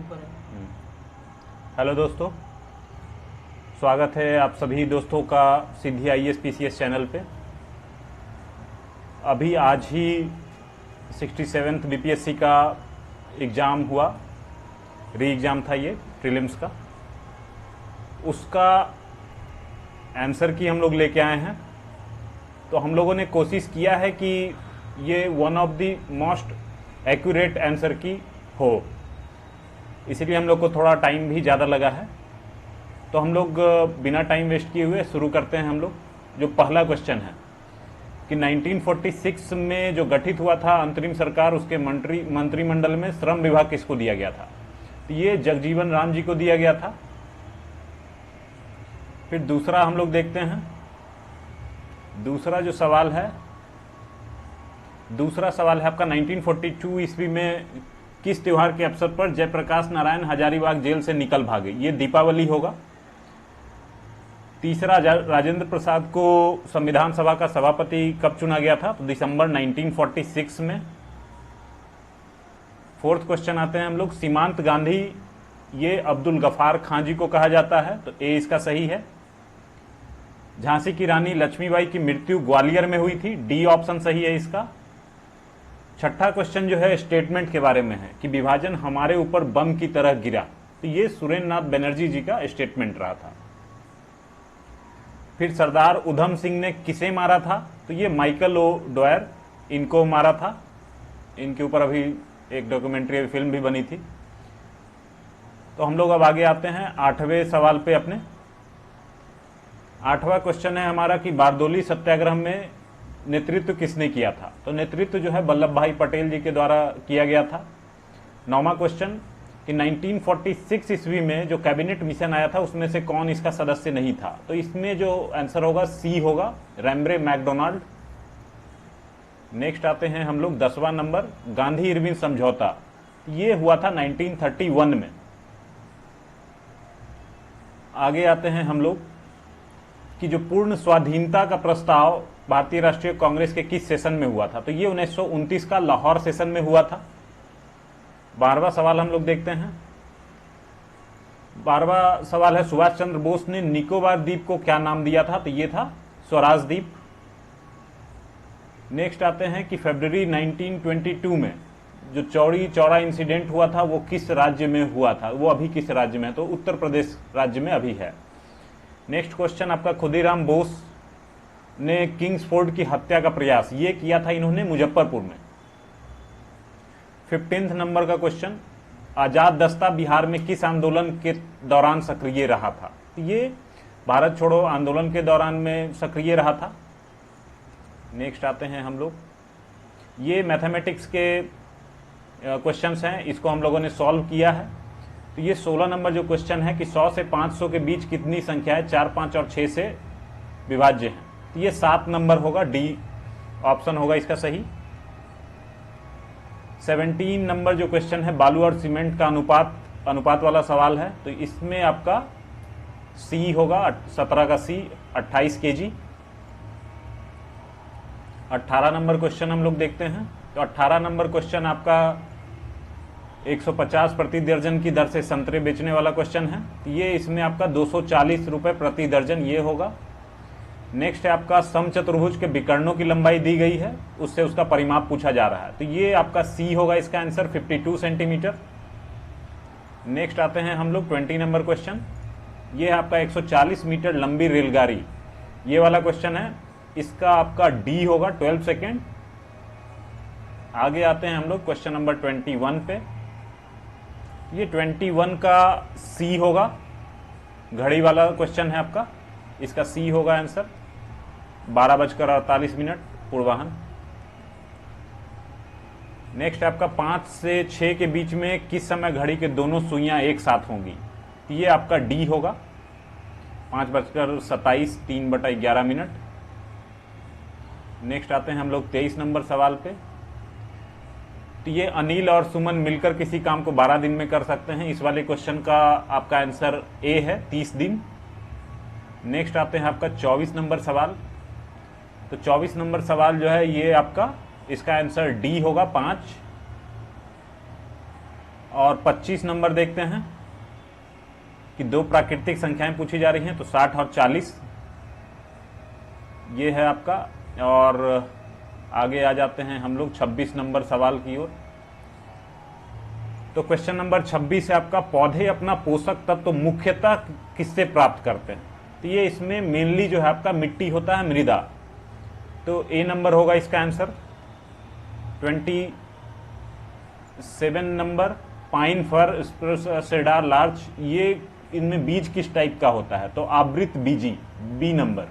ऊपर है। हेलो दोस्तों, स्वागत है आप सभी दोस्तों का सिद्धि आईएएस पीसीएस चैनल पे। अभी आज ही 67th बीपीएससी का एग्ज़ाम हुआ, री एग्ज़ाम था ये प्रीलिम्स का। उसका आंसर की हम लोग लेके आए हैं। तो हम लोगों ने कोशिश किया है कि ये one of the most accurate answer की हो, इसीलिए हम लोग को थोड़ा टाइम भी ज़्यादा लगा है। तो हम लोग बिना टाइम वेस्ट किए हुए शुरू करते हैं। हम लोग जो पहला क्वेश्चन है कि 1946 में जो गठित हुआ था अंतरिम सरकार, उसके मंत्रिमंडल में श्रम विभाग किसको दिया गया था? तो ये जगजीवन राम जी को दिया गया था। फिर दूसरा हम लोग देखते हैं, दूसरा सवाल है आपका 1942 ईस्वी में किस त्योहार के अवसर पर जयप्रकाश नारायण हजारीबाग जेल से निकल भागे? ये दीपावली होगा। तीसरा, राजेंद्र प्रसाद को संविधान सभा का सभापति कब चुना गया था? तो दिसंबर 1946 में। फोर्थ क्वेश्चन आते हैं हम लोग, सीमांत गांधी ये अब्दुल गफार खां जी को कहा जाता है, तो ए इसका सही है। झांसी की रानी लक्ष्मीबाई की मृत्यु ग्वालियर में हुई थी, डी ऑप्शन सही है इसका। छठा क्वेश्चन जो है स्टेटमेंट के बारे में है कि विभाजन हमारे ऊपर बम की तरह गिरा, तो ये सुरेंद्र नाथ बनर्जी जी का स्टेटमेंट रहा था। फिर सरदार उधम सिंह ने किसे मारा था? तो ये माइकल ओ डॉयर इनको मारा था। इनके ऊपर अभी एक डॉक्यूमेंट्री फिल्म भी बनी थी। तो हम लोग अब आगे आते हैं 8वें सवाल पे अपने। 8वां क्वेश्चन है हमारा कि बारदोली सत्याग्रह में नेतृत्व किसने किया था? तो नेतृत्व जो है वल्लभ भाई पटेल जी के द्वारा किया गया था। 9वां क्वेश्चन कि 1946 ईस्वी में जो कैबिनेट मिशन आया था उसमें से कौन इसका सदस्य नहीं था? तो इसमें जो आंसर होगा सी होगा, रैमब्रे मैकडोनाल्ड। नेक्स्ट आते हैं हम लोग 10वां नंबर, गांधी इरविन समझौता, ये हुआ था 1931 में। आगे आते हैं हम लोग कि जो पूर्ण स्वाधीनता का प्रस्ताव भारतीय राष्ट्रीय कांग्रेस के किस सेशन में हुआ था? तो ये 1929 का लाहौर सेशन में हुआ था। 12वां सवाल हम लोग देखते हैं। 12वां सवाल है, सुभाष चंद्र बोस ने निकोबार द्वीप को क्या नाम दिया था? तो ये था स्वराज द्वीप। नेक्स्ट आते हैं कि फरवरी 1922 में जो चौड़ी चौड़ा इंसिडेंट हुआ था वो किस राज्य में हुआ था? वो अभी किस राज्य में है? तो उत्तर प्रदेश राज्य में अभी है। नेक्स्ट क्वेश्चन आपका, खुदीराम बोस ने किंग्सफोर्ड की हत्या का प्रयास ये किया था इन्होंने मुजफ्फरपुर में। 15th नंबर का क्वेश्चन, आजाद दस्ता बिहार में किस आंदोलन के दौरान सक्रिय रहा था? तो ये भारत छोड़ो आंदोलन के दौरान में सक्रिय रहा था। नेक्स्ट आते हैं हम लोग, ये मैथमेटिक्स के क्वेश्चंस हैं, इसको हम लोगों ने सॉल्व किया है। तो ये 16 नंबर जो क्वेश्चन है कि 100 से 500 के बीच कितनी संख्या है? 4, 5 और 6 से विभाज्य है। तो ये 7 नंबर होगा, डी ऑप्शन होगा इसका सही। 17 नंबर जो क्वेश्चन है, बालू और सीमेंट का अनुपात वाला सवाल है, तो इसमें आपका सी होगा, 17 का सी, 28 केजी। 18 नंबर क्वेश्चन हम लोग देखते हैं। तो 18 नंबर क्वेश्चन आपका 150 प्रति दर्जन की दर से संतरे बेचने वाला क्वेश्चन है। ये इसमें आपका 240 रुपए प्रति दर्जन ये होगा। नेक्स्ट है आपका, समचतुर्भुज के विकर्णों की लंबाई दी गई है, उससे उसका परिमाप पूछा जा रहा है, तो ये आपका सी होगा इसका आंसर, 52 सेंटीमीटर। नेक्स्ट आते हैं हम लोग 20 नंबर क्वेश्चन, ये है आपका 140 मीटर लंबी रेलगाड़ी, ये वाला क्वेश्चन है, इसका आपका डी होगा, 12 सेकेंड। आगे आते हैं हम लोग क्वेश्चन नंबर 21 पे। ये 21 का सी होगा, घड़ी वाला क्वेश्चन है आपका, इसका सी होगा आंसर, 12:48 पूर्वाहन। नेक्स्ट आपका 5 से 6 के बीच में किस समय घड़ी के दोनों सुइयां एक साथ होंगी? ये आपका डी होगा, 5:27, 3/11। नेक्स्ट आते हैं हम लोग 23 नंबर सवाल पे। तो ये अनिल और सुमन मिलकर किसी काम को 12 दिन में कर सकते हैं, इस वाले क्वेश्चन का आपका आंसर ए है, 30 दिन। नेक्स्ट आते हैं आपका 24 नंबर सवाल। तो 24 नंबर सवाल जो है ये आपका, इसका आंसर डी होगा, 5। और 25 नंबर देखते हैं कि दो प्राकृतिक संख्याएं पूछी जा रही हैं, तो 60 और 40 ये है आपका। और आगे आ जाते हैं हम लोग 26 नंबर सवाल की ओर। तो क्वेश्चन नंबर 26 है आपका, पौधे अपना पोषक तत्व तो मुख्यतः किससे प्राप्त करते हैं? तो ये इसमें मेनली जो है आपका मिट्टी होता है, मृदा। तो ए नंबर होगा इसका आंसर। 27 नंबर, पाइन फर सेडार लार्च, ये इनमें बीज किस टाइप का होता है? तो आवृत बीजी, बी नंबर।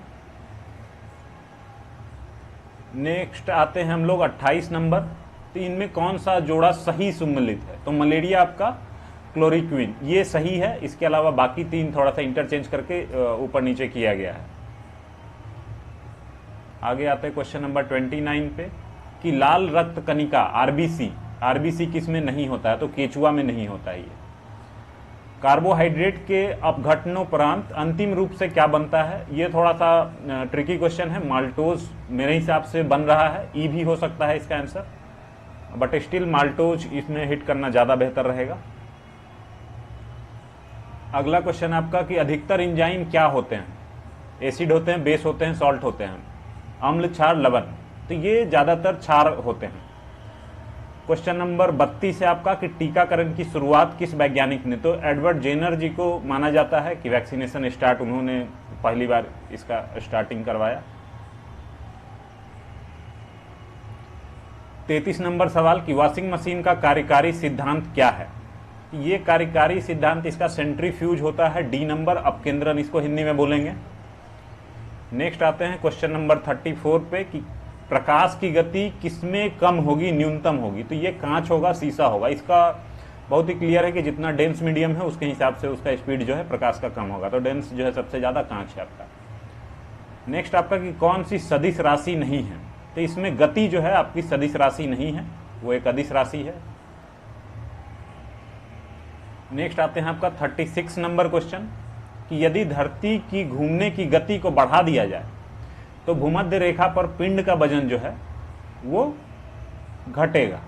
नेक्स्ट आते हैं हम लोग 28 नंबर। तो इनमें कौन सा जोड़ा सही सम्मिलित है? तो मलेरिया आपका क्लोरोक्विन, ये सही है। इसके अलावा बाकी तीन थोड़ा सा इंटरचेंज करके ऊपर नीचे किया गया है। आगे आते हैं क्वेश्चन नंबर 29 पे कि लाल रक्त कणिका आरबीसी, आरबीसी किस में नहीं होता है? तो केचुआ में नहीं होता है। ये कार्बोहाइड्रेट के अपघटनोपरांत अंतिम रूप से क्या बनता है? ये थोड़ा सा ट्रिकी क्वेश्चन है। माल्टोज मेरे हिसाब से बन रहा है, ई भी हो सकता है इसका आंसर, बट स्टिल माल्टोज इसमें हिट करना ज्यादा बेहतर रहेगा। अगला क्वेश्चन आपका कि अधिकतर एंजाइम क्या होते हैं? एसिड होते हैं, बेस होते हैं, सॉल्ट होते हैं, अम्ल, क्षार, लवण। तो ये ज्यादातर क्षार होते हैं। क्वेश्चन नंबर 32 है आपका कि टीकाकरण की शुरुआत किस वैज्ञानिक ने? तो एडवर्ड जेनर जी को माना जाता है कि वैक्सीनेशन स्टार्ट उन्होंने पहली बार इसका स्टार्टिंग करवाया। 33 नंबर सवाल कि वॉशिंग मशीन का कार्यकारी सिद्धांत क्या है? ये कार्यकारी सिद्धांत इसका सेंट्रीफ्यूज होता है, डी नंबर, अपकेंद्रन इसको हिंदी में बोलेंगे। नेक्स्ट आते हैं क्वेश्चन नंबर 34 पे कि प्रकाश की गति किसमें कम होगी, न्यूनतम होगी? तो ये कांच होगा, शीशा होगा। इसका बहुत ही क्लियर है कि जितना डेंस मीडियम है उसके हिसाब से उसका स्पीड जो है प्रकाश का कम होगा। तो डेंस जो है सबसे ज्यादा कांच है आपका। नेक्स्ट आपका कि कौन सी सदिश राशि नहीं है? तो इसमें गति जो है आपकी सदिश राशि नहीं है, वो एक अदिश राशि है। नेक्स्ट आते हैं आपका 36 नंबर क्वेश्चन कि यदि धरती की घूमने की गति को बढ़ा दिया जाए तो भूमध्य रेखा पर पिंड का वजन जो है वो घटेगा।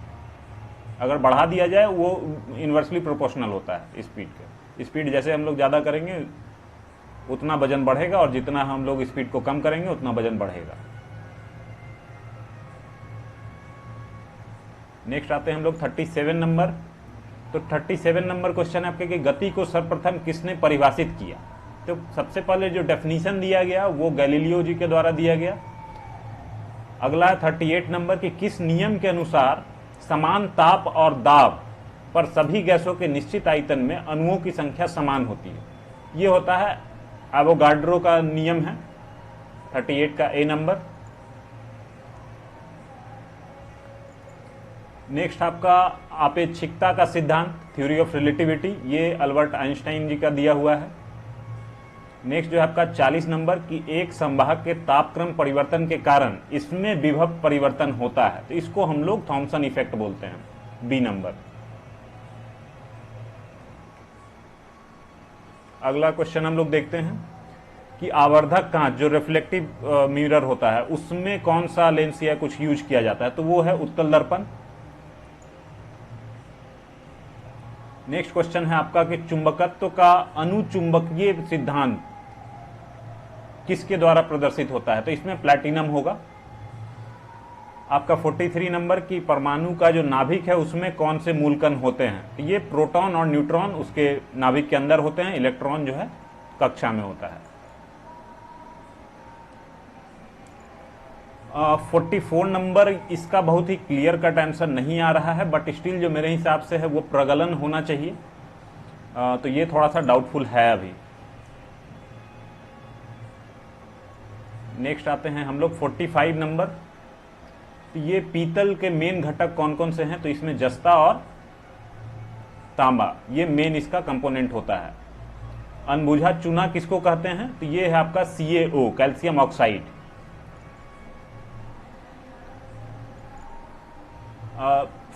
अगर बढ़ा दिया जाए वो इन्वर्सली प्रोपोर्शनल होता है स्पीड के। स्पीड जैसे हम लोग ज़्यादा करेंगे उतना वजन बढ़ेगा, और जितना हम लोग स्पीड को कम करेंगे उतना वजन बढ़ेगा। नेक्स्ट आते हैं हम लोग 37 नंबर। तो 37 नंबर क्वेश्चन आपके कि गति को सर्वप्रथम किसने परिभाषित किया? तो सबसे पहले जो डेफिनेशन दिया गया वो गैलीलियो जी के द्वारा दिया गया। अगला है 38 नंबर कि किस नियम के अनुसार समान ताप और दाब पर सभी गैसों के निश्चित आयतन में अणुओं की संख्या समान होती है? ये होता है एवोगाड्रो का नियम है, 38 का ए नंबर। नेक्स्ट आपका आपेक्षिकता का सिद्धांत, थ्योरी ऑफ रिलेटिविटी, ये अल्बर्ट आइंस्टाइन जी का दिया हुआ है। नेक्स्ट जो है आपका 40 नंबर कि एक संवाहक के तापक्रम परिवर्तन के कारण इसमें विभव परिवर्तन होता है, तो इसको हम लोग थॉमसन इफेक्ट बोलते हैं, बी नंबर। अगला क्वेश्चन हम लोग देखते हैं कि आवर्धक कांच जो रिफ्लेक्टिव मिरर होता है उसमें कौन सा लेंस या कुछ यूज किया जाता है? तो वो है उत्तल दर्पण। नेक्स्ट क्वेश्चन है आपका कि चुंबकत्व का अनुचुंबकीय सिद्धांत किसके द्वारा प्रदर्शित होता है? तो इसमें प्लैटिनम होगा। आपका 43 नंबर की परमाणु का जो नाभिक है उसमें कौन से मूलकण होते हैं? तो ये प्रोटॉन और न्यूट्रॉन उसके नाभिक के अंदर होते हैं, इलेक्ट्रॉन जो है कक्षा में होता है। 44 नंबर इसका बहुत ही क्लियर कट आंसर नहीं आ रहा है, बट स्टिल जो मेरे हिसाब से है वो प्रगलन होना चाहिए। तो ये थोड़ा सा डाउटफुल है अभी। नेक्स्ट आते हैं हम लोग 45 नंबर। तो ये पीतल के मेन घटक कौन कौन से हैं? तो इसमें जस्ता और तांबा ये मेन इसका कंपोनेंट होता है। अनबुझा चूना किसको कहते हैं? तो ये है आपका CaO, calcium oxide.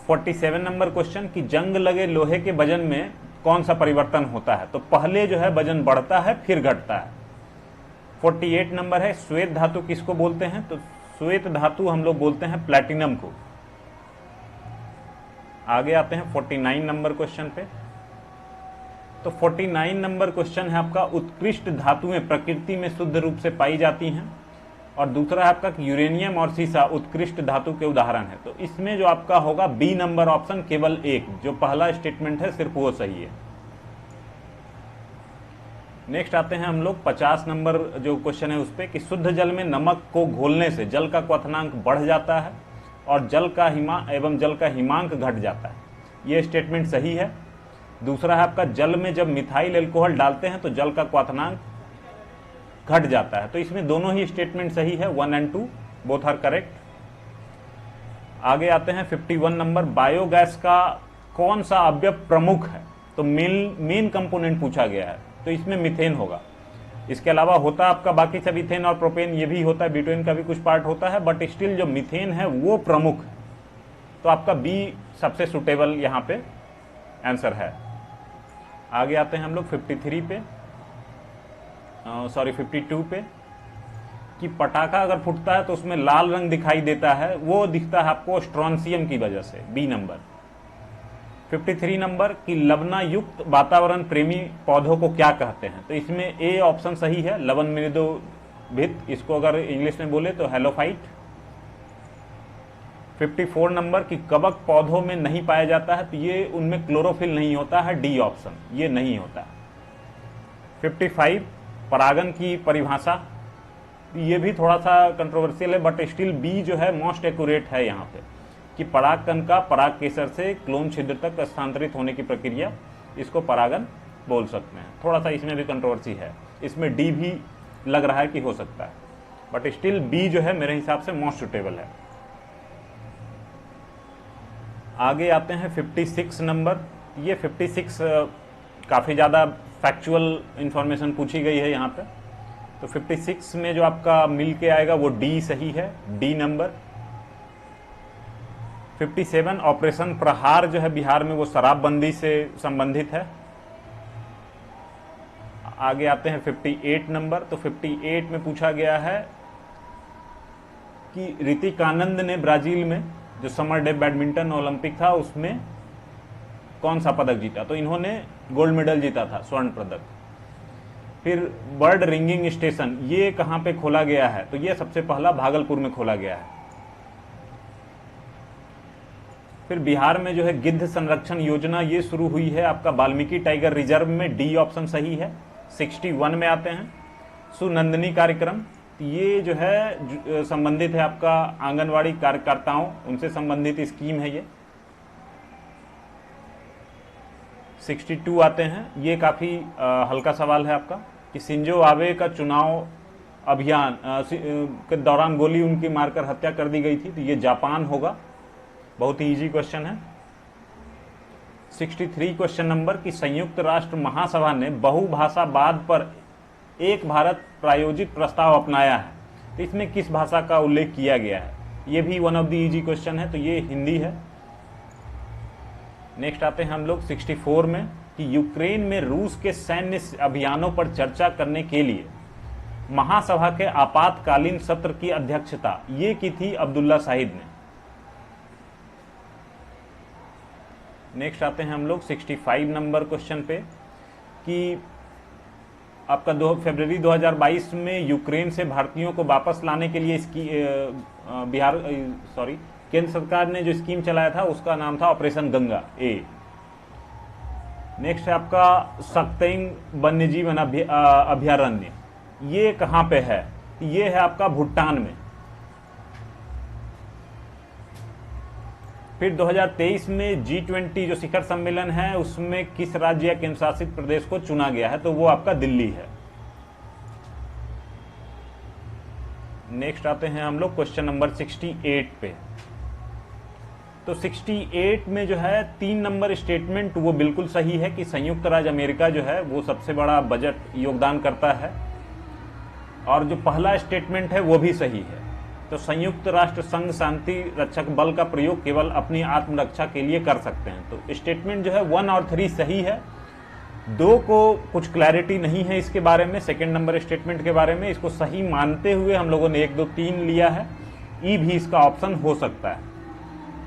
47 number question कि जंग लगे लोहे के वजन में कौन सा परिवर्तन होता है? तो पहले जो है वजन बढ़ता है फिर घटता है। 48 नंबर है श्वेत धातु किसको बोलते हैं? तो श्वेत धातु हम लोग बोलते हैं प्लैटिनम को। आगे आते हैं 49 नंबर क्वेश्चन पे। तो 49 नंबर क्वेश्चन है आपका, उत्कृष्ट धातुएं प्रकृति में शुद्ध रूप से पाई जाती हैं, और दूसरा है आपका कि यूरेनियम और सीसा उत्कृष्ट धातु के उदाहरण है। तो इसमें जो आपका होगा बी नंबर ऑप्शन, केवल एक, जो पहला स्टेटमेंट है सिर्फ वो सही है। नेक्स्ट आते हैं हम लोग 50 नंबर जो क्वेश्चन है उस पे, कि शुद्ध जल में नमक को घोलने से जल का क्वथनांक बढ़ जाता है और जल का हिमांक घट जाता है। ये स्टेटमेंट सही है। दूसरा है आपका, जल में जब मिथाइल एल्कोहल डालते हैं तो जल का क्वथनांक घट जाता है। तो इसमें दोनों ही स्टेटमेंट सही है, 1 और 2 बोथ आर करेक्ट। आगे आते हैं 51 नंबर, बायोगैस का कौन सा अवयव प्रमुख है? तो मेन कंपोनेंट पूछा गया है, तो इसमें मीथेन होगा। इसके अलावा होता आपका बाकी सब इथेन और प्रोपेन, ये भी होता है, ब्यूटेन का भी कुछ पार्ट होता है, बट स्टिल जो मीथेन है वो प्रमुख है। तो आपका बी सबसे सुटेबल यहाँ पे आंसर है। आगे आते हैं हम लोग 52 पे, कि पटाखा अगर फूटता है तो उसमें लाल रंग दिखाई देता है, वो दिखता है आपको स्ट्रोंसियम की वजह से, बी नंबर। 53 नंबर, कि लवणा युक्त वातावरण प्रेमी पौधों को क्या कहते हैं? तो इसमें ए ऑप्शन सही है, लवन मृदुभित, इसको अगर इंग्लिश में बोले तो हेलोफाइट। 54 नंबर, कि कवक पौधों में नहीं पाया जाता है, तो ये उनमें क्लोरोफिल नहीं होता है, डी ऑप्शन, ये नहीं होता है। 55 परागन की परिभाषा, ये भी थोड़ा सा कंट्रोवर्शियल है, बट स्टिल बी जो है मोस्ट एक्यूरेट है यहाँ पे, कि परागकण का पराग केसर से क्लोन छिद्र तक स्थानांतरित होने की प्रक्रिया, इसको परागन बोल सकते हैं। थोड़ा सा इसमें भी कंट्रोवर्सी है, इसमें डी भी लग रहा है कि हो सकता है, बट स्टिल बी जो है मेरे हिसाब से मोस्ट सुटेबल है। आगे आते हैं 56 नंबर। ये 56 काफ़ी ज़्यादा फैक्चुअल इंफॉर्मेशन पूछी गई है यहाँ पे। तो 56 में जो आपका मिल के आएगा वो डी सही है, डी नंबर। 57 ऑपरेशन प्रहार जो है बिहार में, वो शराबबंदी से संबंधित है। आगे आते हैं 58 नंबर। तो 58 में पूछा गया है कि ऋतिक आनंद ने ब्राजील में जो समर डे बैडमिंटन ओलंपिक था उसमें कौन सा पदक जीता? तो इन्होंने गोल्ड मेडल जीता था, स्वर्ण पदक। फिर बर्ड रिंगिंग स्टेशन ये कहाँ पे खोला गया है? तो ये सबसे पहला भागलपुर में खोला गया है। फिर बिहार में जो है गिद्ध संरक्षण योजना ये शुरू हुई है आपका वाल्मीकि टाइगर रिजर्व में, डी ऑप्शन सही है। 61 में आते हैं सुनंदनी कार्यक्रम, ये जो है संबंधित है आपका आंगनवाड़ी कार्यकर्ताओं, उनसे संबंधित स्कीम है ये। 62 आते हैं, ये काफ़ी हल्का सवाल है आपका, कि शिंजो आबे का चुनाव अभियान के दौरान गोली उनकी मारकर हत्या कर दी गई थी, तो ये जापान होगा। बहुत ही इजी क्वेश्चन है। 63 क्वेश्चन नंबर, कि संयुक्त राष्ट्र महासभा ने बहुभाषावाद पर एक भारत प्रायोजित प्रस्ताव अपनाया है, तो इसमें किस भाषा का उल्लेख किया गया है? ये भी one of the easy question है, तो ये हिंदी है। नेक्स्ट आते हैं हम लोग 64 में, कि यूक्रेन में रूस के सैन्य अभियानों पर चर्चा करने के लिए महासभा के आपातकालीन सत्र की अध्यक्षता ये की थी अब्दुल्ला शाहिद ने। नेक्स्ट आते हैं हम लोग 65 नंबर क्वेश्चन पे, कि आपका 2 फरवरी 2022 में यूक्रेन से भारतीयों को वापस लाने के लिए इसकी केंद्र सरकार ने जो स्कीम चलाया था उसका नाम था ऑपरेशन गंगा ए। नेक्स्ट है आपका सक्तेंग वन्यजीवन अभयारण्य, ये कहाँ पे है? ये है आपका भूटान में। फिर 2023 में G20 जो शिखर सम्मेलन है उसमें किस राज्य या केंद्र शासित प्रदेश को चुना गया है? तो वो आपका दिल्ली है। नेक्स्ट आते हैं हम लोग क्वेश्चन नंबर 68 पे। तो 68 में जो है 3 नंबर स्टेटमेंट वो बिल्कुल सही है, कि संयुक्त राज्य अमेरिका जो है वो सबसे बड़ा बजट योगदान करता है, और जो पहला स्टेटमेंट है वो भी सही है। तो संयुक्त राष्ट्र संघ शांति रक्षक बल का प्रयोग केवल अपनी आत्मरक्षा के लिए कर सकते हैं। तो स्टेटमेंट जो है 1 और 3 सही है। 2 को कुछ क्लैरिटी नहीं है इसके बारे में, सेकंड नंबर स्टेटमेंट के बारे में, इसको सही मानते हुए हम लोगों ने 1, 2, 3 लिया है। ई भी इसका ऑप्शन हो सकता है।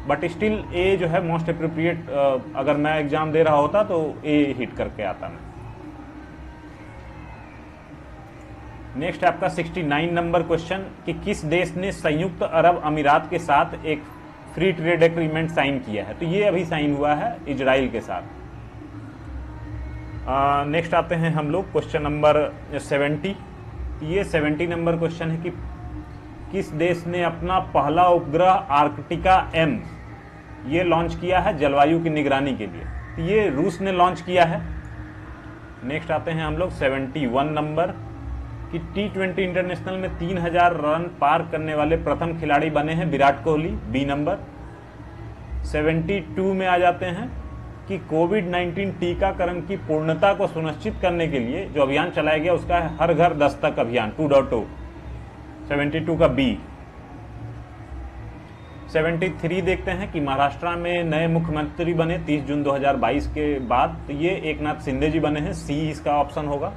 बट स्टिल ए जो है मोस्ट अप्रोप्रिएट, अगर मैं एग्जाम दे रहा होता तो ए हिट करके आता मैं। नेक्स्ट आपका 69 नंबर क्वेश्चन कि किस देश ने संयुक्त अरब अमीरात के साथ एक फ्री ट्रेड एग्रीमेंट साइन किया है? तो ये अभी साइन हुआ है इजराइल के साथ। नेक्स्ट आते हैं हम लोग क्वेश्चन नंबर 70। ये 70 नंबर क्वेश्चन है कि किस देश ने अपना पहला उपग्रह आर्कटिका M ये लॉन्च किया है जलवायु की निगरानी के लिए? तो ये रूस ने लॉन्च किया है। नेक्स्ट आते हैं हम लोग 71 नंबर कि T20 इंटरनेशनल में 3000 रन पार करने वाले प्रथम खिलाड़ी बने हैं विराट कोहली, बी नंबर। 72 में आ जाते हैं कि कोविड-19 टीकाकरण की पूर्णता को सुनिश्चित करने के लिए जो अभियान चलाया गया उसका है हर घर दस्तक अभियान 2.0, 72 का बी। 73 देखते हैं कि महाराष्ट्र में नए मुख्यमंत्री बने 30 जून 2022 के बाद, तो ये एकनाथ शिंदे जी बने हैं, सी इसका ऑप्शन होगा।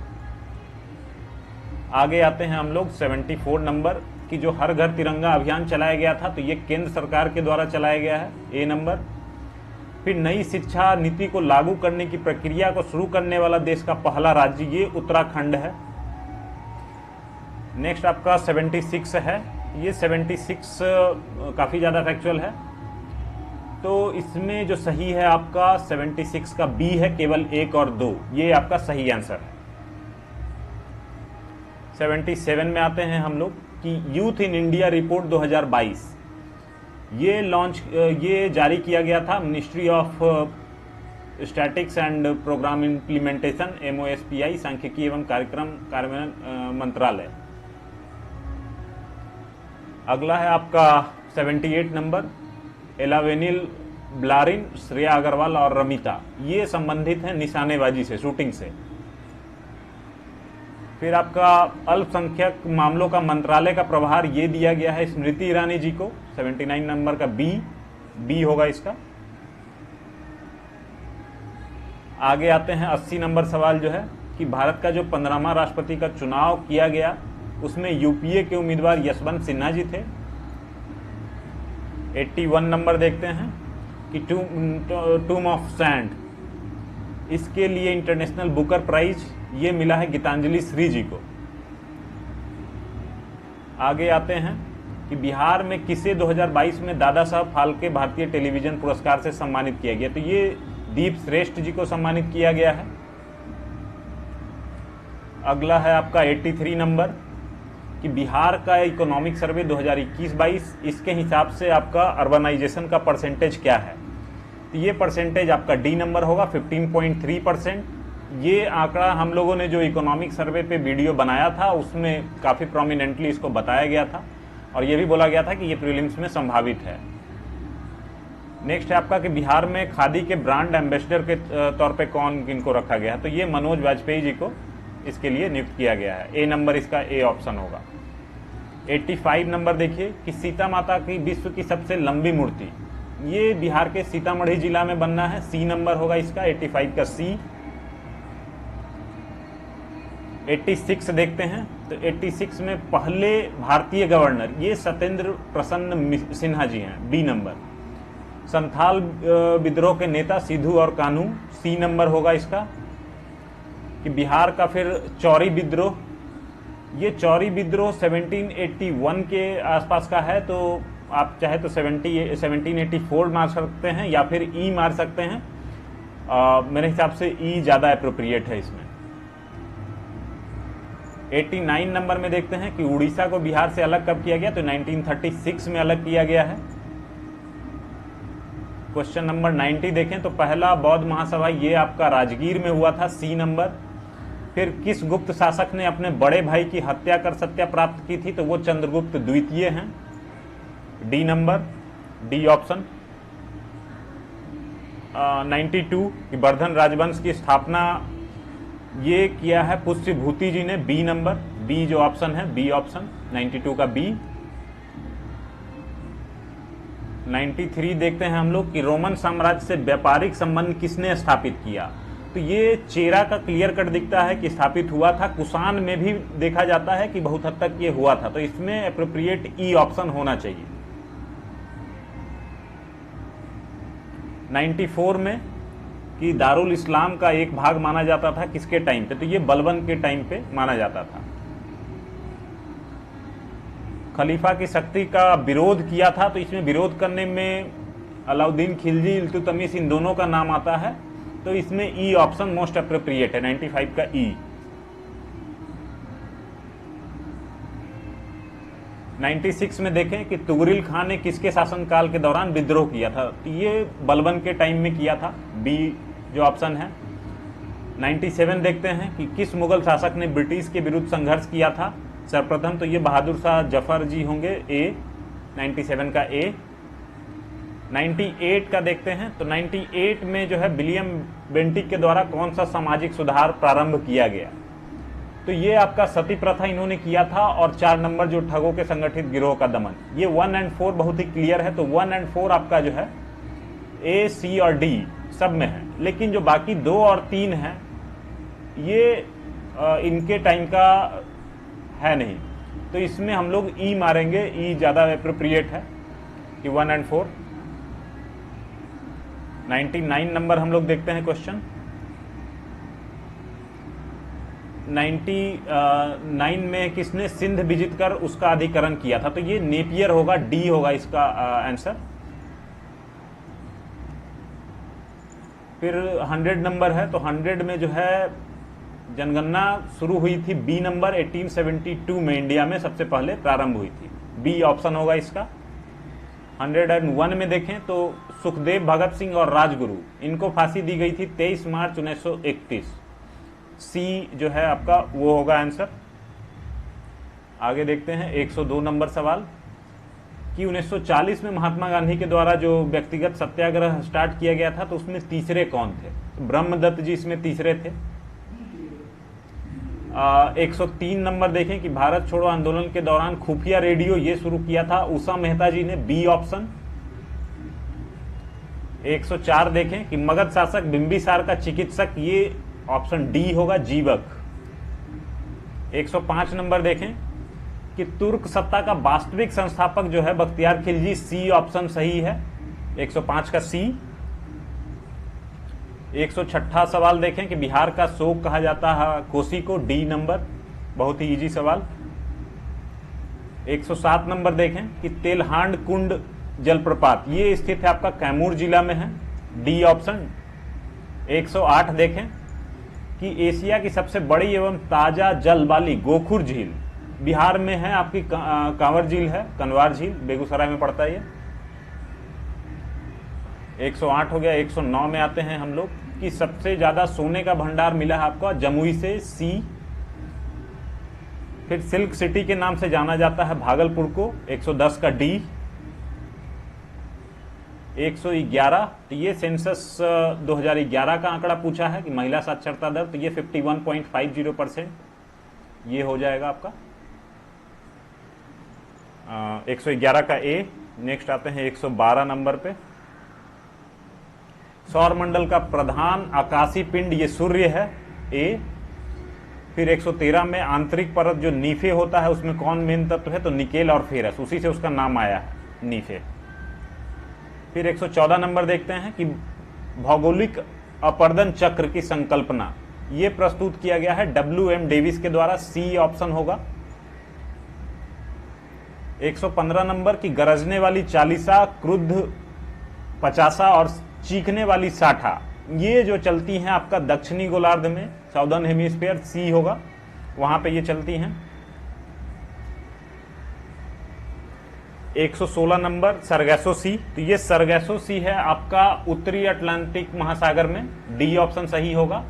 आगे आते हैं हम लोग 74 नंबर कि जो हर घर तिरंगा अभियान चलाया गया था तो ये केंद्र सरकार के द्वारा चलाया गया है, ए नंबर। फिर नई शिक्षा नीति को लागू करने की प्रक्रिया को शुरू करने वाला देश का पहला राज्य ये उत्तराखंड है। नेक्स्ट आपका 76 है। ये 76 काफी ज्यादा फैक्चुअल है, तो इसमें जो सही है आपका 76 का बी है, केवल 1 और 2, ये आपका सही आंसर है। 77 में आते हैं हम लोग कि यूथ इन इंडिया रिपोर्ट 2022 ये जारी किया गया था ministry of statics and programme implementation MOSPI सांख्यिकी एवं कार्यक्रम कार्यान्वयन मंत्रालय। अगला है आपका 78 नंबर एलावेनिल ब्लारिन, श्रेया अग्रवाल और रमिता, ये संबंधित है निशानेबाजी से, शूटिंग से। फिर आपका अल्पसंख्यक मामलों का मंत्रालय का प्रभार ये दिया गया है स्मृति ईरानी जी को, 79 नंबर का बी होगा इसका। आगे आते हैं 80 नंबर सवाल जो है कि भारत का जो 15वां राष्ट्रपति का चुनाव किया गया उसमें यूपीए के उम्मीदवार यशवंत सिन्हा जी थे। 81 नंबर देखते हैं कि टूम ऑफ सैंड, इसके लिए इंटरनेशनल बुकर प्राइज ये मिला है गीतांजलि श्री जी को। आगे आते हैं कि बिहार में किसे 2022 में दादा साहब फाल्के भारतीय टेलीविजन पुरस्कार से सम्मानित किया गया? तो ये दीप श्रेष्ठ जी को सम्मानित किया गया है। अगला है आपका 83 नंबर कि बिहार का इकोनॉमिक सर्वे 2021-22 इसके हिसाब से आपका अर्बनाइजेशन का परसेंटेज क्या है? तो ये परसेंटेज आपका डी नंबर होगा, 15.3%। ये आंकड़ा हम लोगों ने जो इकोनॉमिक सर्वे पे वीडियो बनाया था उसमें काफ़ी प्रोमिनेंटली इसको बताया गया था और ये भी बोला गया था कि ये प्रीलिम्स में संभावित है। नेक्स्ट है आपका कि बिहार में खादी के ब्रांड एम्बेसडर के तौर पे कौन किनको रखा गया है? तो ये मनोज वाजपेयी जी को इसके लिए नियुक्त किया गया है, ए नंबर इसका ए ऑप्शन होगा। 85 नंबर देखिए कि सीता माता की विश्व की सबसे लंबी मूर्ति ये बिहार के सीतामढ़ी जिला में बनना है, सी नंबर होगा इसका, 85 का सी। 86 देखते हैं तो 86 में पहले भारतीय गवर्नर ये सत्येंद्र प्रसन्न सिन्हा जी हैं, बी नंबर। संथाल विद्रोह के नेता सिद्धू और कान्हू, सी नंबर होगा इसका। कि बिहार का फिर चौरी विद्रोह, ये चौरी विद्रोह 1781 के आसपास का है, तो आप चाहे तो 1784 मार सकते हैं या फिर ई मार सकते हैं। मेरे हिसाब से ई ज़्यादा अप्रोप्रिएट है इसमें। 89 नंबर में देखते हैं कि उड़ीसा को बिहार से अलग कब किया गया? तो 1936 में अलग किया गया है। क्वेश्चन नंबर 90 देखें तो पहला बौद्ध महासभा ये आपका राजगीर में हुआ था, सी नंबर। फिर किस गुप्त शासक ने अपने बड़े भाई की हत्या कर सत्ता प्राप्त की थी? तो वो चंद्रगुप्त द्वितीय हैं, डी नंबर, डी ऑप्शन। 92 कि वर्धन राजवंश की स्थापना ये किया है पुष्यभूति जी ने, बी नंबर, बी जो ऑप्शन है, बी ऑप्शन, 92 का बी। 93 देखते हैं हम लोग कि रोमन साम्राज्य से व्यापारिक संबंध किसने स्थापित किया? तो ये चेरा का क्लियर कट दिखता है कि स्थापित हुआ था। कुषाण में भी देखा जाता है कि बहुत हद तक ये हुआ था, तो इसमें एप्रोप्रिएट ई ऑप्शन होना चाहिए। 94 में कि दारुल इस्लाम का एक भाग माना जाता था किसके टाइम पे, तो ये बलबन के टाइम पे माना जाता था। खलीफा की शक्ति का विरोध किया था, तो इसमें विरोध करने में अलाउद्दीन खिलजी, इल्तुतमिश, इन दोनों का नाम आता है, तो इसमें ई ऑप्शन मोस्ट अप्रोप्रिएट है, 95 का ई। 96 में देखें कि तुगरिल खान ने किसके शासनकाल के दौरान विद्रोह किया था, तो ये बलबन के टाइम में किया था, बी जो ऑप्शन है। 97 देखते हैं कि किस मुगल शासक ने ब्रिटिश के विरुद्ध संघर्ष किया था सर्वप्रथम, तो ये बहादुर शाह जफर जी होंगे, ए 97 का ए। 98 का देखते हैं, तो 98 में जो है विलियम बेंटिक के द्वारा कौन सा सामाजिक सुधार प्रारंभ किया गया, तो ये आपका सती प्रथा इन्होंने किया था, और 4 नंबर जो ठगों के संगठित गिरोह का दमन। ये 1 और 4 बहुत ही क्लियर है, तो 1 और 4 आपका जो है ए, सी और डी सब में है, लेकिन जो बाकी 2 और 3 है ये इनके टाइम का है नहीं, तो इसमें हम लोग ई मारेंगे, ई ज्यादा अप्रोप्रिएट है कि 1 और 4। 99 नंबर हम लोग देखते हैं क्वेश्चन। 99 में किसने सिंध विजित कर उसका अधिकरण किया था, तो ये नेपियर होगा, डी होगा इसका आंसर। फिर 100 नंबर है, तो 100 में जो है जनगणना शुरू हुई थी, बी नंबर 1872 में इंडिया में सबसे पहले प्रारंभ हुई थी, बी ऑप्शन होगा इसका। 101 में देखें तो सुखदेव, भगत सिंह और राजगुरु, इनको फांसी दी गई थी 23 मार्च 1931, सी जो है आपका वो होगा आंसर। आगे देखते हैं 102 नंबर सवाल कि 1940 में महात्मा गांधी के द्वारा जो व्यक्तिगत सत्याग्रह स्टार्ट किया गया था, तो उसमें तीसरे कौन थे, तो ब्रह्मदत्त जी इसमें तीसरे थे। 103 नंबर देखें कि भारत छोड़ो आंदोलन के दौरान खुफिया रेडियो ये शुरू किया था उषा मेहता जी ने, बी ऑप्शन। 104 देखें कि मगध शासक बिंबिसार का चिकित्सक, ये ऑप्शन डी होगा, जीवक। 105 नंबर देखें कि तुर्क सत्ता का वास्तविक संस्थापक जो है बख्तियार खिलजी, सी ऑप्शन सही है, 105 का सी। 106 सवाल देखें कि बिहार का शोक कहा जाता है कोसी को, डी नंबर, बहुत ही इजी सवाल। 107 नंबर देखें कि तेलहांड कुंड जलप्रपात ये स्थित है आपका कैमूर जिला में है, डी ऑप्शन। 108 देखें कि एशिया की सबसे बड़ी एवं ताजा जल वाली गोखुर झील बिहार में है आपकी, कांवर झील है, कनवार झील बेगूसराय में पड़ता है ये। 108 हो गया। 109 में आते हैं हम लोग कि सबसे ज्यादा सोने का भंडार मिला है आपको जमुई से, सी। फिर सिल्क सिटी के नाम से जाना जाता है भागलपुर को, 110 का डी। 111 तो ये सेंसस 2011 का आंकड़ा पूछा है कि महिला साक्षरता दर, तो ये 51.50% ये हो जाएगा आपका 111 का ए। नेक्स्ट आते हैं 112 नंबर पे, सौर मंडल का प्रधान आकाशीय पिंड ये सूर्य है, ए। फिर 113 में आंतरिक परत जो नीफे होता है उसमें कौन मेन तत्व है, तो निकेल और फेरस, उसी से उसका नाम आया है नीफे। फिर 114 नंबर देखते हैं कि भौगोलिक अपर्दन चक्र की संकल्पना ये प्रस्तुत किया गया है WM डेविस के द्वारा, सी ऑप्शन होगा। 115 नंबर की गरजने वाली चालीसा, क्रुद्ध पचासा और चीखने वाली साठा ये जो चलती हैं आपका दक्षिणी गोलार्ध में, साउदर्न हेमिस्फीयर, सी होगा, वहां पे ये चलती हैं। 116 नंबर सरगैसो सी, तो ये सरगैसो सी है आपका उत्तरी अटलांटिक महासागर में, डी ऑप्शन सही होगा।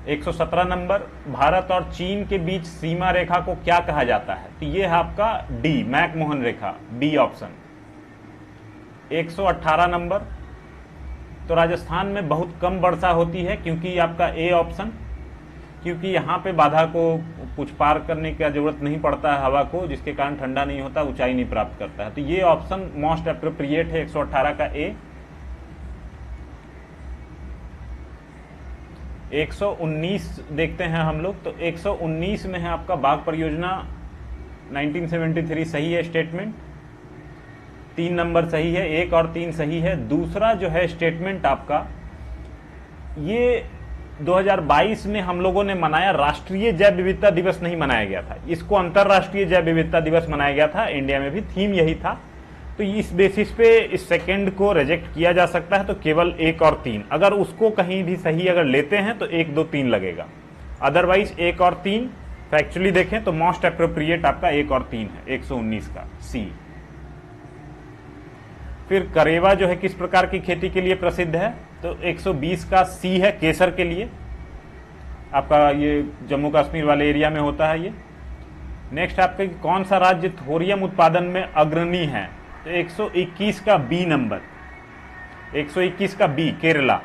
117 नंबर भारत और चीन के बीच सीमा रेखा को क्या कहा जाता है, तो ये है आपका डी मैकमोहन रेखा, बी ऑप्शन। 118 नंबर तो राजस्थान में बहुत कम वर्षा होती है क्योंकि आपका ए ऑप्शन, क्योंकि यहाँ पे बाधा को कुछ पार करने की जरूरत नहीं पड़ता है हवा को, जिसके कारण ठंडा नहीं होता, ऊंचाई नहीं प्राप्त करता है, तो ये ऑप्शन मोस्ट अप्रोप्रिएट है 118 का ए। 119 देखते हैं हम लोग, तो 119 में है आपका बाघ परियोजना 1973, सही है स्टेटमेंट। 3 नंबर सही है, 1 और 3 सही है। दूसरा जो है स्टेटमेंट आपका, ये 2022 में हम लोगों ने मनाया, राष्ट्रीय जैव विविधता दिवस नहीं मनाया गया था, इसको अंतर्राष्ट्रीय जैव विविधता दिवस मनाया गया था। इंडिया में भी थीम यही था, तो इस बेसिस पे इस सेकंड को रिजेक्ट किया जा सकता है। तो केवल 1 और 3, अगर उसको कहीं भी सही अगर लेते हैं तो 1, 2, 3 लगेगा, अदरवाइज 1 और 3 फैक्चुअली देखें तो मोस्ट अप्रोप्रिएट आपका 1 और 3 है, 119 का सी। फिर करेवा जो है किस प्रकार की खेती के लिए प्रसिद्ध है, तो 120 का सी है, केसर के लिए। आपका ये जम्मू कश्मीर वाले एरिया में होता है ये। नेक्स्ट आपका कौन सा राज्य थोरियम उत्पादन में अग्रणी है, तो 121 का बी नंबर, 121 का बी, केरला।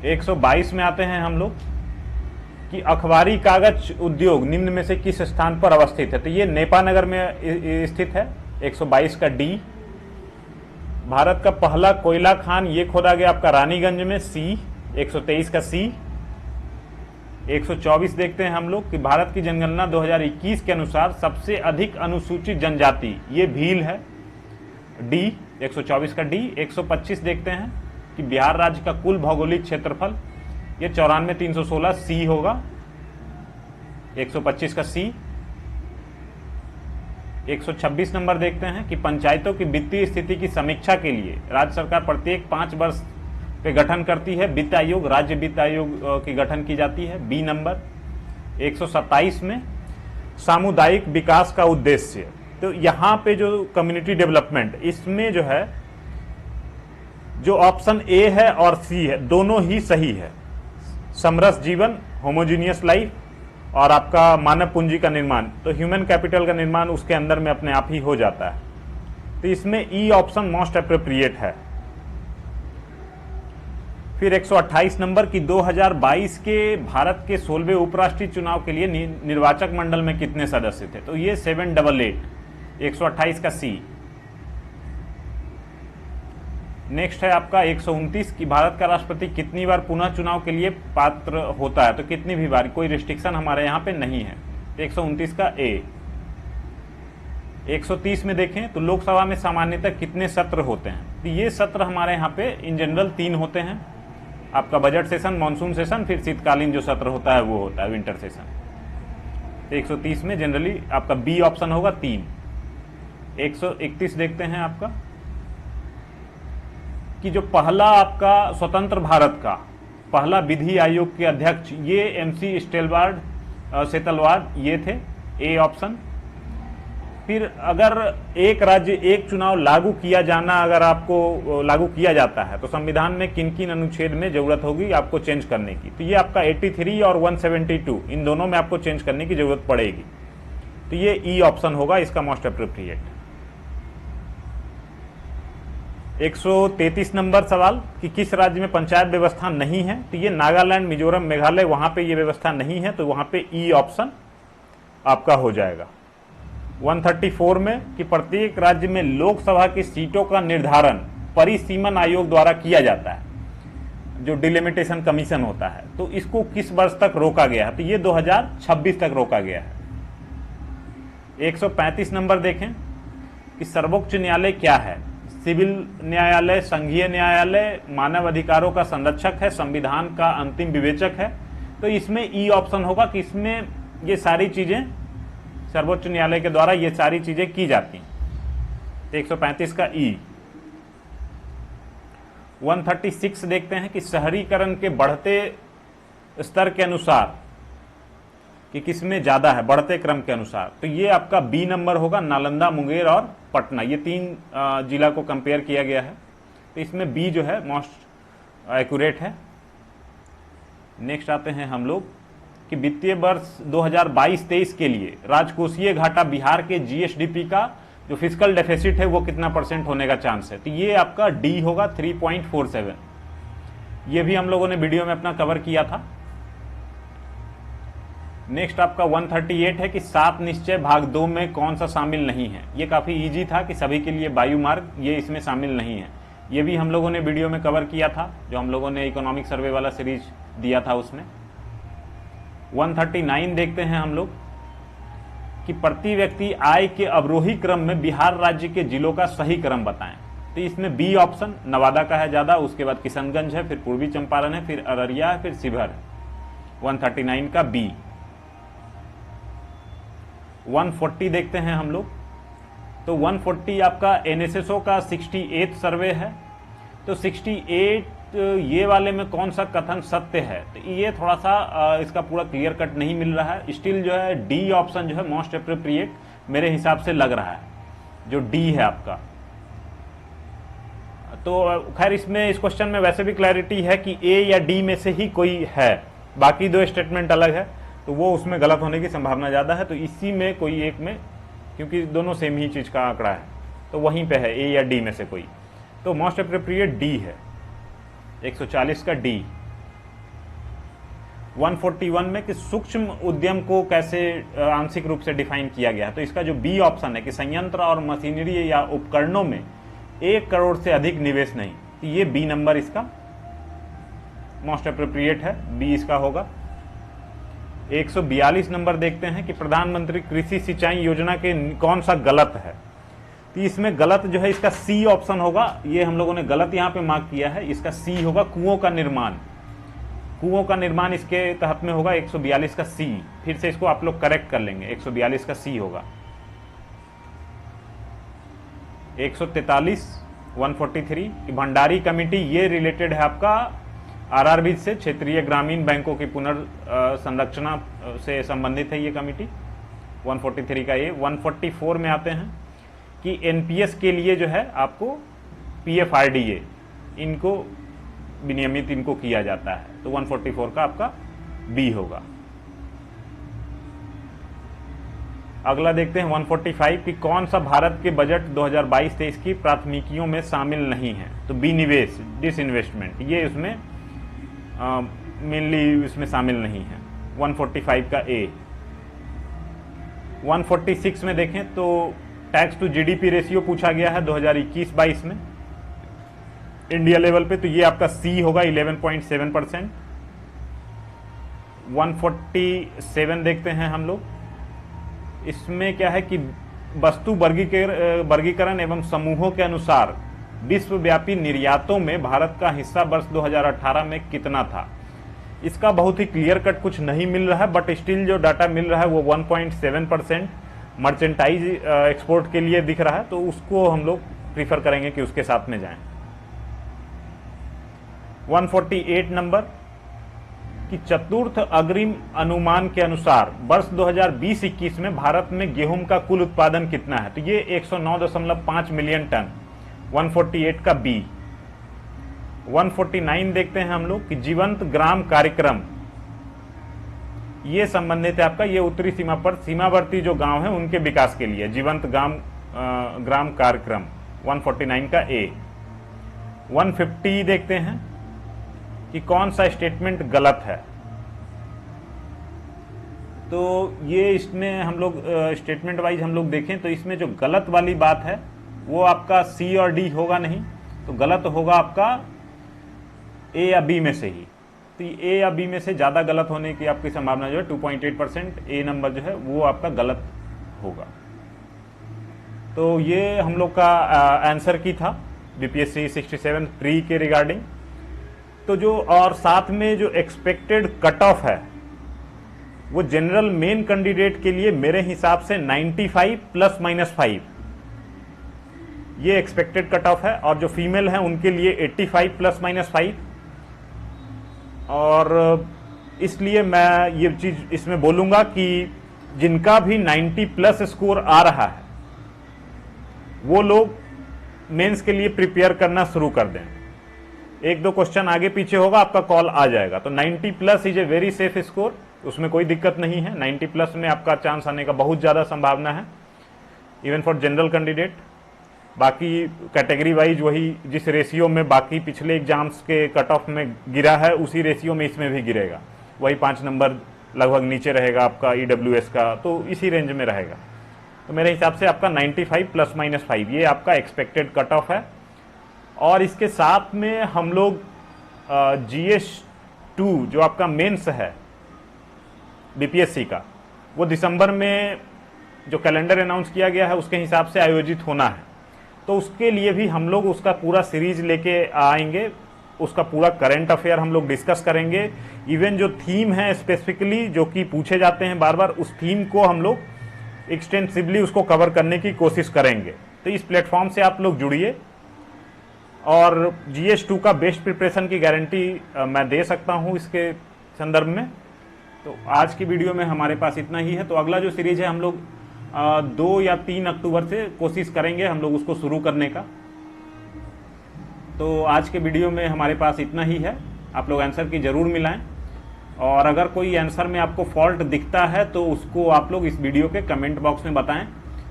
122 में आते हैं हम लोग कि अखबारी कागज उद्योग निम्न में से किस स्थान पर अवस्थित है, तो ये नेपानगर में स्थित है, 122 का डी। भारत का पहला कोयला खान ये खोदा गया आपका रानीगंज में, सी, 123 का सी। 124 देखते हैं हम लोग कि भारत की जनगणना 2021 के अनुसार सबसे अधिक अनुसूचित जनजाति ये भील है, डी, 124 का डी। 125 देखते हैं कि बिहार राज्य का कुल भौगोलिक क्षेत्रफल ये 94,316, सी होगा, 125 का सी। 126 नंबर देखते हैं कि पंचायतों की वित्तीय स्थिति की समीक्षा के लिए राज्य सरकार प्रत्येक 5 वर्ष पे गठन करती है वित्त आयोग, राज्य वित्त आयोग की गठन की जाती है, बी नंबर। 127 में सामुदायिक विकास का उद्देश्य, तो यहां पे जो कम्युनिटी डेवलपमेंट, इसमें जो है जो ऑप्शन ए है और सी है दोनों ही सही है। समरस जीवन, होमोजीनियस लाइफ, और आपका मानव पूंजी का निर्माण, तो ह्यूमन कैपिटल का निर्माण उसके अंदर में अपने आप ही हो जाता है, तो इसमें ई ऑप्शन मोस्ट अप्रोप्रिएट है। फिर 128 नंबर की 2022 के भारत के 16वें उपराष्ट्रीय चुनाव के लिए निर्वाचक मंडल में कितने सदस्य थे, तो ये 788, 128 का सी। नेक्स्ट है आपका 129 कि भारत का राष्ट्रपति कितनी बार पुनः चुनाव के लिए पात्र होता है, तो कितनी भी बार, कोई रिस्ट्रिक्शन हमारे यहाँ पे नहीं है, 129 का ए। 130 में देखें तो लोकसभा में सामान्यतः कितने सत्र होते हैं, तो ये सत्र हमारे यहाँ पे इन जनरल 3 होते हैं, आपका बजट सेशन, मानसून सेशन, फिर शीतकालीन जो सत्र होता है वो होता है विंटर सेशन। 130 में जनरली आपका बी ऑप्शन होगा, 3। 131 देखते हैं आपका कि जो पहला आपका स्वतंत्र भारत का पहला विधि आयोग के अध्यक्ष ये एमसी सेतलवाड ये थे, ए ऑप्शन। फिर अगर एक राज्य एक चुनाव लागू किया जाना, अगर आपको लागू किया जाता है तो संविधान में किन किन अनुच्छेद में जरूरत होगी आपको चेंज करने की, तो ये आपका 83 और 172 इन दोनों में आपको चेंज करने की जरूरत पड़ेगी, तो ये ई ऑप्शन होगा इसका मोस्ट अप्रोप्रिएट। 133 नंबर सवाल कि किस राज्य में पंचायत व्यवस्था नहीं है, तो ये नागालैंड, मिजोरम, मेघालय, वहां पे ये व्यवस्था नहीं है, तो वहां पे ई ऑप्शन आपका हो जाएगा। 134 में कि प्रत्येक राज्य में लोकसभा की सीटों का निर्धारण परिसीमन आयोग द्वारा किया जाता है, जो डिलिमिटेशन कमीशन होता है, तो इसको किस वर्ष तक रोका गया है, तो ये 2026 तक रोका गया है। 135 नंबर देखें कि सर्वोच्च न्यायालय क्या है, सिविल न्यायालय, संघीय न्यायालय, मानव अधिकारों का संरक्षक है, संविधान का अंतिम विवेचक है, तो इसमें ई ऑप्शन होगा कि इसमें ये सारी चीजें सर्वोच्च न्यायालय के द्वारा ये सारी चीजें की जाती हैं। 135 का ई। 136 देखते हैं कि शहरीकरण के बढ़ते स्तर के अनुसार कि किसमें ज्यादा है, बढ़ते क्रम के अनुसार, तो ये आपका बी नंबर होगा, नालंदा, मुंगेर और पटना, ये 3 जिला को कंपेयर किया गया है, तो इसमें बी जो है मोस्ट एक्यूरेट है। नेक्स्ट आते हैं हम लोग कि वित्तीय वर्ष 2022-23 के लिए राजकोषीय घाटा बिहार के जीएसडीपी का जो फिस्कल डेफिसिट है वो कितना % होने का चांस है, तो ये आपका डी होगा, 3.47। ये भी हम लोगों ने वीडियो में अपना कवर किया था। नेक्स्ट आपका 138 है कि 7 निश्चय भाग 2 में कौन सा शामिल नहीं है, ये काफी इजी था कि सभी के लिए वायु मार्ग ये इसमें शामिल नहीं है, ये भी हम लोगों ने वीडियो में कवर किया था, जो हम लोगों ने इकोनॉमिक सर्वे वाला सीरीज दिया था उसमें। 139 देखते हैं हम लोग कि प्रति व्यक्ति आय के अवरोही क्रम में बिहार राज्य के जिलों का सही क्रम बताएं। तो इसमें बी ऑप्शन नवादा का है ज़्यादा, उसके बाद किशनगंज है, फिर पूर्वी चंपारण है, फिर अररिया है, फिर शिवहर है। 139 का बी। 140 देखते हैं हम लोग। तो 140 आपका एनएसएसओ का 68 सर्वे है। तो 68 ये वाले में कौन सा कथन सत्य है, तो ये थोड़ा सा इसका पूरा क्लियर कट नहीं मिल रहा है। स्टिल जो है डी ऑप्शन जो है मोस्ट अप्रोप्रिएट मेरे हिसाब से लग रहा है, जो डी है आपका। तो खैर इसमें इस क्वेश्चन में वैसे भी क्लैरिटी है कि ए या डी में से ही कोई है, बाकी दो स्टेटमेंट अलग है, तो वो उसमें गलत होने की संभावना ज़्यादा है। तो इसी में कोई एक में, क्योंकि दोनों सेम ही चीज़ का आंकड़ा है, तो वहीं पे है ए या डी में से कोई। तो मोस्ट अप्रोप्रिएट डी है, 140 का डी। 141 में कि सूक्ष्म उद्यम को कैसे आंशिक रूप से डिफाइन किया गया है, तो इसका जो बी ऑप्शन है कि संयंत्र और मशीनरी या उपकरणों में 1 करोड़ से अधिक निवेश नहीं, तो ये बी नंबर इसका मोस्ट अप्रोप्रिएट है, बी इसका होगा। 142 नंबर देखते हैं कि प्रधानमंत्री कृषि सिंचाई योजना के कौन सा गलत है, तो इसमें गलत जो है इसका सी ऑप्शन होगा। ये हम लोगों ने गलत यहाँ पे मार्क किया है, इसका सी होगा कुओं का निर्माण। कुओं का निर्माण इसके तहत में होगा, 142 का सी। फिर से इसको आप लोग करेक्ट कर लेंगे, 142 का सी होगा। 143 143 कि भंडारी कमेटी, ये रिलेटेड है आपका आरआरबी से, क्षेत्रीय ग्रामीण बैंकों की पुनर्संरचना से संबंधित है ये कमेटी। 143 का ये। 144 में आते हैं कि एनपीएस के लिए जो है आपको पीएफआरडीए इनको विनियमित इनको किया जाता है, तो 144 का आपका बी होगा। अगला देखते हैं 145 कि कौन सा भारत के बजट 2022-23 की प्राथमिकियों में शामिल नहीं है, तो बी निवेश, डिसइन्वेस्टमेंट, ये उसमें मेनली इसमें शामिल नहीं है। 145 का ए। 146 में देखें तो टैक्स टू जीडीपी रेशियो पूछा गया है 2021-22 में इंडिया लेवल पे, तो ये आपका सी होगा 11.7%। 147 देखते हैं हम लोग। इसमें क्या है कि वस्तु वर्गीकरण एवं समूहों के अनुसार विश्वव्यापी निर्यातों में भारत का हिस्सा वर्ष 2018 में कितना था। इसका बहुत ही क्लियर कट कुछ नहीं मिल रहा है, बट स्टिल जो डाटा मिल रहा है वो 1.7% मर्चेंटाइज एक्सपोर्ट के लिए दिख रहा है, तो उसको हम लोग प्रीफर करेंगे कि उसके साथ में जाएं। 148 नंबर कि चतुर्थ अग्रिम अनुमान के अनुसार वर्ष 2020-21 में भारत में गेहूं का कुल उत्पादन कितना है, तो ये 109.5 मिलियन टन। 148 का बी। 149 देखते हैं हम लोग कि जीवंत ग्राम कार्यक्रम, ये संबंधित है आपका, ये उत्तरी सीमा पर सीमावर्ती जो गांव है उनके विकास के लिए जीवंत ग्राम कार्यक्रम। 149 का ए। 150 देखते हैं कि कौन सा स्टेटमेंट गलत है, तो ये इसमें हम लोग स्टेटमेंट वाइज हम लोग देखें तो इसमें जो गलत वाली बात है वो आपका सी और डी होगा नहीं, तो गलत होगा आपका ए या बी में से ही। तो ए या बी में से ज़्यादा गलत होने की आपकी संभावना जो है 2.8%, ए नंबर जो है वो आपका गलत होगा। तो ये हम लोग का आंसर की था बीपीएससी 67 प्री के रिगार्डिंग। तो जो और साथ में जो एक्सपेक्टेड कट ऑफ है वो जनरल मेन कैंडिडेट के लिए मेरे हिसाब से 95 ±5 ये एक्सपेक्टेड कट ऑफ है, और जो फीमेल है उनके लिए 85 ±5। और इसलिए मैं ये चीज इसमें बोलूंगा कि जिनका भी 90+ स्कोर आ रहा है वो लोग मेंस के लिए प्रिपेयर करना शुरू कर दें। 1-2 क्वेश्चन आगे पीछे होगा, आपका कॉल आ जाएगा। तो 90+ is a very safe score, उसमें कोई दिक्कत नहीं है। 90+ में आपका चांस आने का बहुत ज़्यादा संभावना है, इवन फॉर जनरल कैंडिडेट। बाकी कैटेगरी वाइज वही जिस रेशियो में बाकी पिछले एग्जाम्स के कट ऑफ में गिरा है उसी रेशियो में इसमें भी गिरेगा, वही 5 नंबर लगभग नीचे रहेगा आपका ईडब्ल्यूएस का, तो इसी रेंज में रहेगा। तो मेरे हिसाब से आपका 95 ±5 ये आपका एक्सपेक्टेड कट ऑफ है। और इसके साथ में हम लोग GS2 जो आपका मेंस है बीपीएससी का, वो दिसंबर में जो कैलेंडर अनाउंस किया गया है उसके हिसाब से आयोजित होना है। तो उसके लिए भी हम लोग उसका पूरा सीरीज लेके आएंगे, उसका पूरा करंट अफेयर हम लोग डिस्कस करेंगे। इवन जो थीम है स्पेसिफिकली जो कि पूछे जाते हैं बार बार, उस थीम को हम लोग एक्सटेंसिवली उसको कवर करने की कोशिश करेंगे। तो इस प्लेटफॉर्म से आप लोग जुड़िए और GS2 का बेस्ट प्रिपरेशन की गारंटी मैं दे सकता हूं इसके संदर्भ में। तो आज की वीडियो में हमारे पास इतना ही है। तो अगला जो सीरीज है हम लोग 2 या 3 अक्टूबर से कोशिश करेंगे हम लोग उसको शुरू करने का। तो आज के वीडियो में हमारे पास इतना ही है। आप लोग आंसर की जरूर मिलाएं और अगर कोई आंसर में आपको फॉल्ट दिखता है तो उसको आप लोग इस वीडियो के कमेंट बॉक्स में बताएं,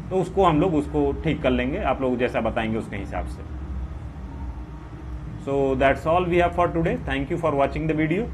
तो उसको हम लोग उसको ठीक कर लेंगे, आप लोग जैसा बताएंगे उसके हिसाब से। So that's all we have for today. Thank you for watching the video.